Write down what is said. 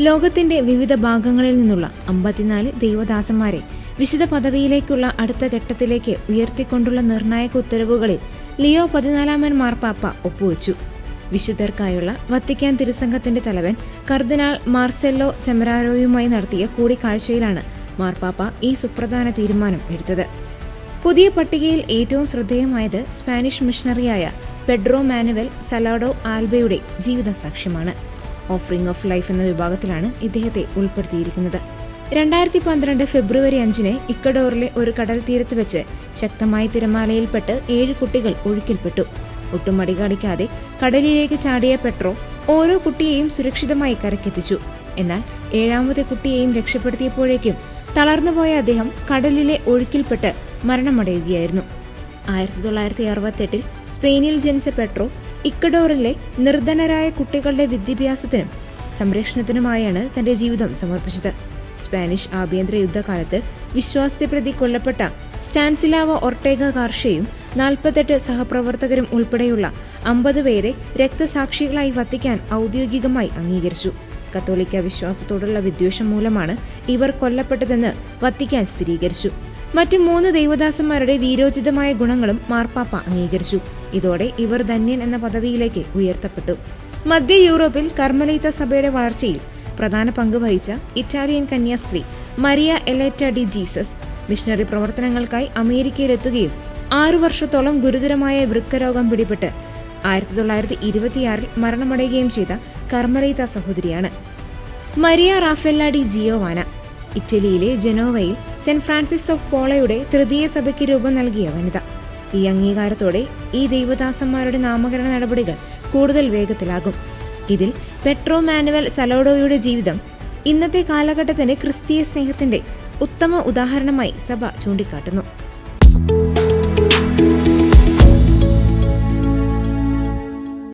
ലോകത്തിന്റെ വിവിധ ഭാഗങ്ങളിൽ നിന്നുള്ള 54 ദൈവദാസന്മാരെ വിശുദ്ധ പദവിയിലേക്കുള്ള അടുത്ത ഘട്ടത്തിലേക്ക് ഉയർത്തിക്കൊണ്ടുള്ള നിർണായക ഉത്തരവുകളിൽ ലിയോ 14 മാർപ്പാപ്പ ഒപ്പുവെച്ചു. വിശുദ്ധർക്കായുള്ള വത്തിക്കാൻ തിരുസംഘത്തിന്റെ തലവൻ കർദിനാൾ മാർസെല്ലോ സെമറാരോയുമായി നടത്തിയ കൂടിക്കാഴ്ചയിലാണ് മാർപ്പാപ്പ ഈ സുപ്രധാന തീരുമാനം എടുത്തത്. പുതിയ പട്ടികയിൽ ഏറ്റവും ശ്രദ്ധേയമായത് സ്പാനിഷ് മിഷണറിയായ പെഡ്രോ മാനുവൽ സലാഡോ ആൽബയുടെ ജീവിത സാക്ഷ്യമാണ്. ഓഫറിംഗ് ഓഫ് ലൈഫ് എന്ന വിഭാഗത്തിലാണ് ഇദ്ദേഹത്തെ ഉൾപ്പെടുത്തിയിരിക്കുന്നത്. 2012 ഫെബ്രുവരി 5 ഇക്വഡോറിലെ ഒരു കടൽ തീരത്ത് വെച്ച് ശക്തമായ തിരമാലയിൽപ്പെട്ട് 7 കുട്ടികൾ ഒഴുക്കിൽപ്പെട്ടു. ഒട്ടും മടികാണിക്കാതെ കടലിലേക്ക് ചാടിയ പെട്രോ ഓരോ കുട്ടിയെയും സുരക്ഷിതമായി കരക്കെത്തിച്ചു. എന്നാൽ 7ാമത്തെ കുട്ടിയെയും രക്ഷപ്പെടുത്തിയപ്പോഴേക്കും തളർന്നുപോയ അദ്ദേഹം കടലിലെ ഒഴുക്കിൽപ്പെട്ട് മരണമടയുകയായിരുന്നു. 1968 സ്പെയിനിൽ ജനിച്ച പെട്രോ ഇക്വഡോറിലെ നിർധനരായ കുട്ടികളുടെ വിദ്യാഭ്യാസത്തിനും സംരക്ഷണത്തിനുമായാണ് തന്റെ ജീവിതം സമർപ്പിച്ചത്. സ്പാനിഷ് ആഭ്യന്തര യുദ്ധകാലത്ത് വിശ്വാസത്തെ പ്രതി കൊല്ലപ്പെട്ട സ്റ്റാൻസിലാവോ ഒർട്ടേഗ ഗാർഷ്യയും 48 സഹപ്രവർത്തകരും ഉൾപ്പെടെയുള്ള 50 പേരെ രക്തസാക്ഷികളായി വത്തിക്കാൻ ഔദ്യോഗികമായി അംഗീകരിച്ചു. കത്തോലിക്ക വിശ്വാസത്തോടുള്ള വിദ്വേഷം മൂലമാണ് ഇവർ കൊല്ലപ്പെട്ടതെന്ന് വത്തിക്കാൻ സ്ഥിരീകരിച്ചു. മറ്റു 3 ദൈവദാസന്മാരുടെ വീരോചിതമായ ഗുണങ്ങളും മാർപ്പാപ്പ അംഗീകരിച്ചു. ഇതോടെ ഇവർ ധന്യൻ എന്ന പദവിയിലേക്ക് ഉയർത്തപ്പെട്ടു. മധ്യ യൂറോപ്പിൽ കർമ്മലീത്ത സഭയുടെ വളർച്ചയിൽ പ്രധാന പങ്ക് വഹിച്ച ഇറ്റാലിയൻ കന്യാസ്ത്രീ മരിയ എലേറ്റ ഡി ജീസസ് മിഷണറി പ്രവർത്തനങ്ങൾക്കായി അമേരിക്കയിലെത്തുകയും 6 വർഷത്തോളം ഗുരുതരമായ വൃക്കരോഗം പിടിപെട്ട് 1926 മരണമടയുകയും ചെയ്ത കർമ്മലീത്ത സഹോദരിയാണ്. മരിയ റാഫേല്ല ഡി ജിയോവാന ഇറ്റലിയിലെ ജനോവയിൽ സെന്റ് ഫ്രാൻസിസ് ഓഫ് പോളയുടെ തൃതീയ സഭയ്ക്ക് രൂപം നൽകിയ വനിത. ഈ അംഗീകാരത്തോടെ ഈ ദൈവദാസന്മാരുടെ നാമകരണ നടപടികൾ കൂടുതൽ വേഗത്തിലാകും. ഇതിൽ പെട്രോ മാനുവൽ സലോഡോയുടെ ജീവിതം ഇന്നത്തെ കാലഘട്ടത്തിന്റെ ക്രിസ്തീയ സ്നേഹത്തിന്റെ ഉത്തമ ഉദാഹരണമായി സഭ ചൂണ്ടിക്കാട്ടുന്നു.